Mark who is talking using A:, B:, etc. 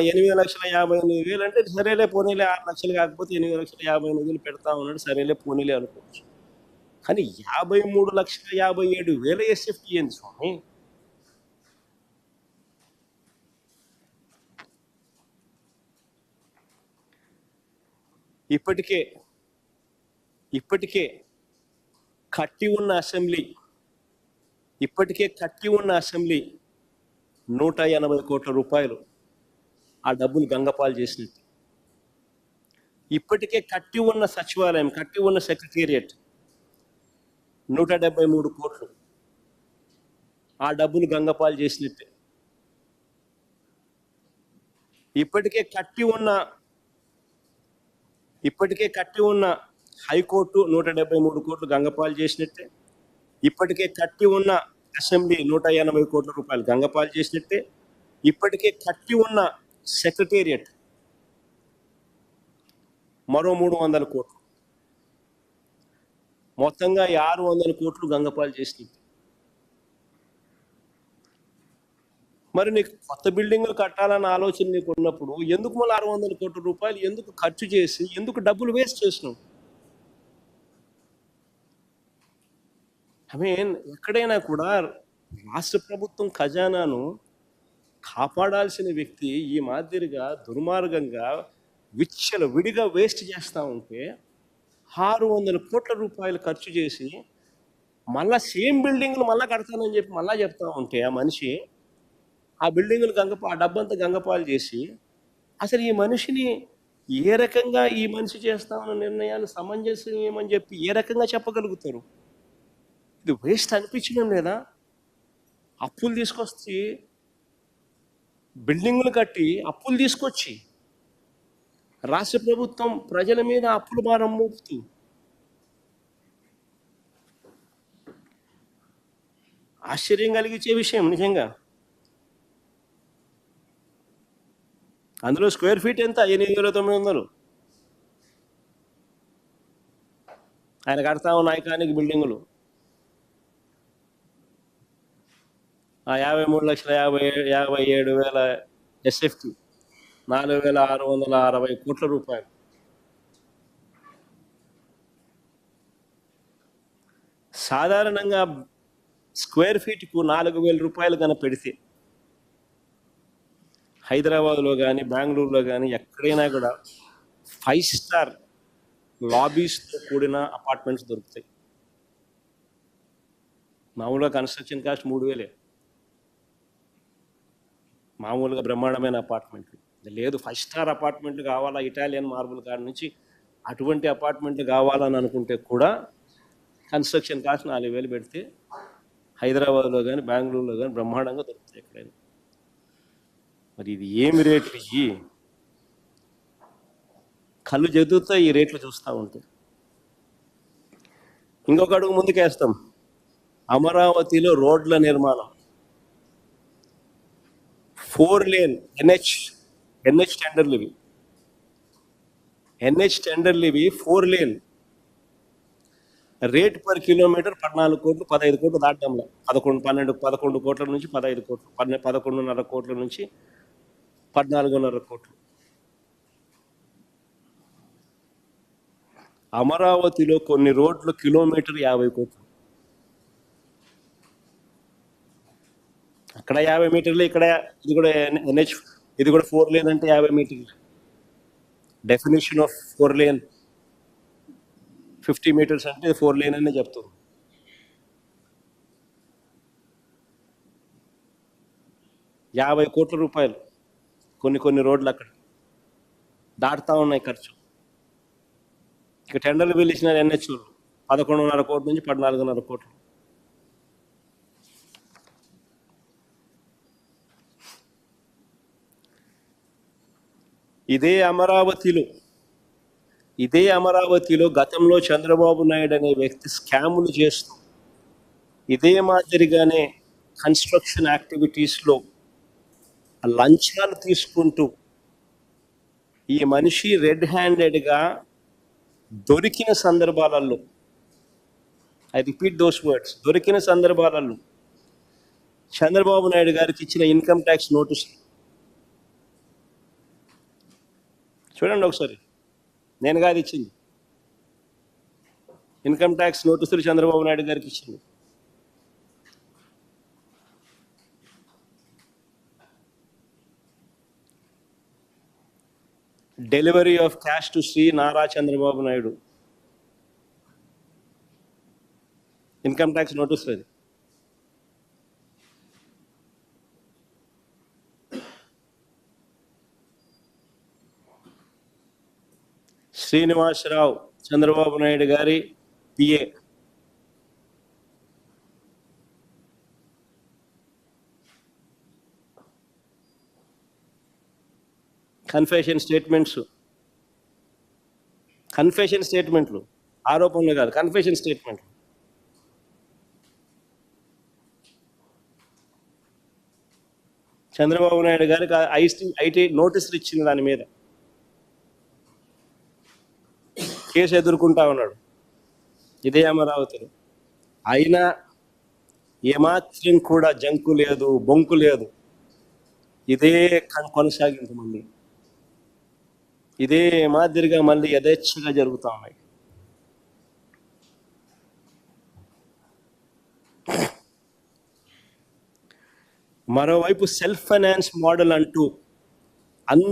A: 8,58,000 అంటే సరేలే పోనీలే 6 లక్షలు కాకపోతే 8,58,000 పెడతా ఉన్నాడు, సరేలే పోనీలే అనుకోవచ్చు. కానీ 53,57,000 ఎస్ఎఫ్టీ ఏంది స్వామి? ఇప్పటికే కట్టి ఉన్న అసెంబ్లీ 180 కోట్ల రూపాయలు ఆ డబ్బులు గంగపాలు చేసినట్టు. ఇప్పటికే కట్టి ఉన్న సచివాలయం, కట్టి ఉన్న సెక్రటేరియట్ 173 కోట్లు ఆ డబ్బులు గంగపాలు చేసినట్టే. ఇప్పటికే కట్టి ఉన్న హైకోర్టు 173 కోట్లు గంగపాలు చేసినట్టే. ఇప్పటికే కట్టి ఉన్న అసెంబ్లీ 180 కోట్ల రూపాయలు గంగపాలు చేసినట్టే. ఇప్పటికే కట్టి ఉన్న సెక్రటేరియట్ మరో 300 కోట్లు, మొత్తంగా 600 కోట్లు గంగపాలు చేసినట్టు. మరి నీకు కొత్త బిల్డింగ్లు కట్టాలన్న ఆలోచన నీకు ఉన్నప్పుడు ఎందుకు మళ్ళీ 600 కోట్ల రూపాయలు ఎందుకు ఖర్చు చేసి ఎందుకు డబ్బులు వేస్ట్ చేసినావు? ఎక్కడైనా కూడా రాష్ట్ర ప్రభుత్వం ఖజానాను కాపాడాల్సిన వ్యక్తి ఈ మాదిరిగా దుర్మార్గంగా విడిగా వేస్ట్ చేస్తూ ఉంటే 600 కోట్ల రూపాయలు ఖర్చు చేసి మళ్ళా సేమ్ బిల్డింగ్లు మళ్ళా కడతానని చెప్పి మళ్ళా చెప్తా ఉంటే ఆ మనిషి ఆ బిల్డింగ్లు ఆ డబ్బంతా గంగపాలు చేసి అసలు ఈ మనిషిని ఏ రకంగా ఈ మనిషి చేస్తా ఉన్న నిర్ణయాలు సమంజసం ఏమని చెప్పి ఏ రకంగా చెప్పగలుగుతారు? ఇది వేస్ట్ అనిపించడం లేదా? అప్పులు తీసుకొచ్చి బిల్డింగ్లు కట్టి అప్పులు తీసుకొచ్చి రాష్ట్ర ప్రభుత్వం ప్రజల మీద అప్పుల భారం మోపుతూ ఆశ్చర్యం కలిగించే విషయం నిజంగా. అందులో స్క్వేర్ ఫీట్ ఎంత? 8,900. ఆయన కడతా ఉన్న ఐకానిక్ బిల్డింగులు 53,57,000 ఎస్ఎఫ్టీ 4,660 కోట్ల రూపాయలు. సాధారణంగా స్క్వేర్ ఫీట్కు 4,000 రూపాయలు కన్నా పెడితే హైదరాబాద్లో కానీ బెంగళూరులో కానీ ఎక్కడైనా కూడా 5 స్టార్ లాబీస్తో కూడిన అపార్ట్మెంట్స్ దొరుకుతాయి. మామూలుగా కన్స్ట్రక్షన్ కాస్ట్ 3,000. మామూలుగా బ్రహ్మాండమైన అపార్ట్మెంట్లు లేదు. 5 స్టార్ అపార్ట్మెంట్లు కావాలా, ఇటాలియన్ మార్బుల్ కాడి నుంచి అటువంటి అపార్ట్మెంట్లు కావాలని అనుకుంటే కూడా కన్స్ట్రక్షన్ కాస్ట్ 4,000 పెడితే హైదరాబాద్లో కానీ బెంగళూరులో కానీ బ్రహ్మాండంగా దొరుకుతాయి ఎక్కడైనా. మరి ఇది ఏమి రేట్లు? ఇవి కళ్ళు జదుగుతా ఈ రేట్లు చూస్తూ ఉంటే. ఇంకొక అడుగు ముందుకేస్తాం. అమరావతిలో రోడ్ల నిర్మాణం 4 లేన్ ఎన్హెచ్ టెండర్లు ఇవి. 4 లేన్ రేట్ పర్ కిలోమీటర్ 14 కోట్లు 15 కోట్లు దాటంలో 11 కోట్ల నుంచి 15 కోట్లు 11.5 కోట్ల నుంచి 14.5 కోట్లు. అమరావతిలో కొన్ని రోడ్లు కిలోమీటర్ 50 కోట్లు. అక్కడ 50 మీటర్లు, ఇక్కడ ఇది కూడా ఎన్హెచ్, ఇది కూడా 4 లేన్ అంటే 50 మీటర్లు. డెఫినేషన్ ఆఫ్ 4 లేన్ 50 మీటర్స్ అంటే 4 లేన్ అనే చెప్తుంది. ₹50 కోట్ల రూపాయలు కొన్ని రోడ్లు అక్కడ దాటుతా ఉన్నాయి ఖర్చు. ఇక టెండర్లు పిలిచిన ఎన్హెచ్ 11.5 కోట్ల నుంచి 14.5 కోట్లు. ఇదే అమరావతిలో గతంలో చంద్రబాబు నాయుడు అనే వ్యక్తి స్కాములు చేస్తూ ఇదే మాదిరిగానే కన్స్ట్రక్షన్ యాక్టివిటీస్లో లంచాలు తీసుకుంటూ ఈ మనిషి రెడ్ హ్యాండెడ్గా దొరికిన సందర్భాలలో, ఐ రిపీట్ దోస్ వర్డ్స్, దొరికిన సందర్భాలలో చంద్రబాబు నాయుడు గారికి ఇచ్చిన ఇన్కమ్ ట్యాక్స్ నోటీస్ చూడండి ఒకసారి, నేను కాదు ఇచ్చింది, ఇన్కమ్ ట్యాక్స్ నోటీసులు చంద్రబాబు నాయుడు గారికి ఇచ్చింది. Delivery of cash to Shri Nara Chandrababu Naidu, income tax నోటీసులు అది. శ్రీనివాసరావు చంద్రబాబు నాయుడు గారి పిఏ, కన్ఫెషన్ స్టేట్మెంట్లు, ఆరోపణలు కాదు, కన్ఫెషన్ స్టేట్మెంట్లు. చంద్రబాబు నాయుడు గారికి ఐటీ నోటీసులు ఇచ్చిన దాని మీద కేసు ఎదుర్కొంటా ఉన్నాడు ఇదే అమరావతిలో. అయినా ఏమాత్రం కూడా జంకు లేదు, బొంకు లేదు. ఇదే కొనసాగింపు, మళ్ళీ ఇదే మాదిరిగా మళ్ళీ యథేచ్ఛగా జరుగుతూ ఉన్నాయి. మరోవైపు సెల్ఫ్ ఫైనాన్స్ మోడల్ అంటూ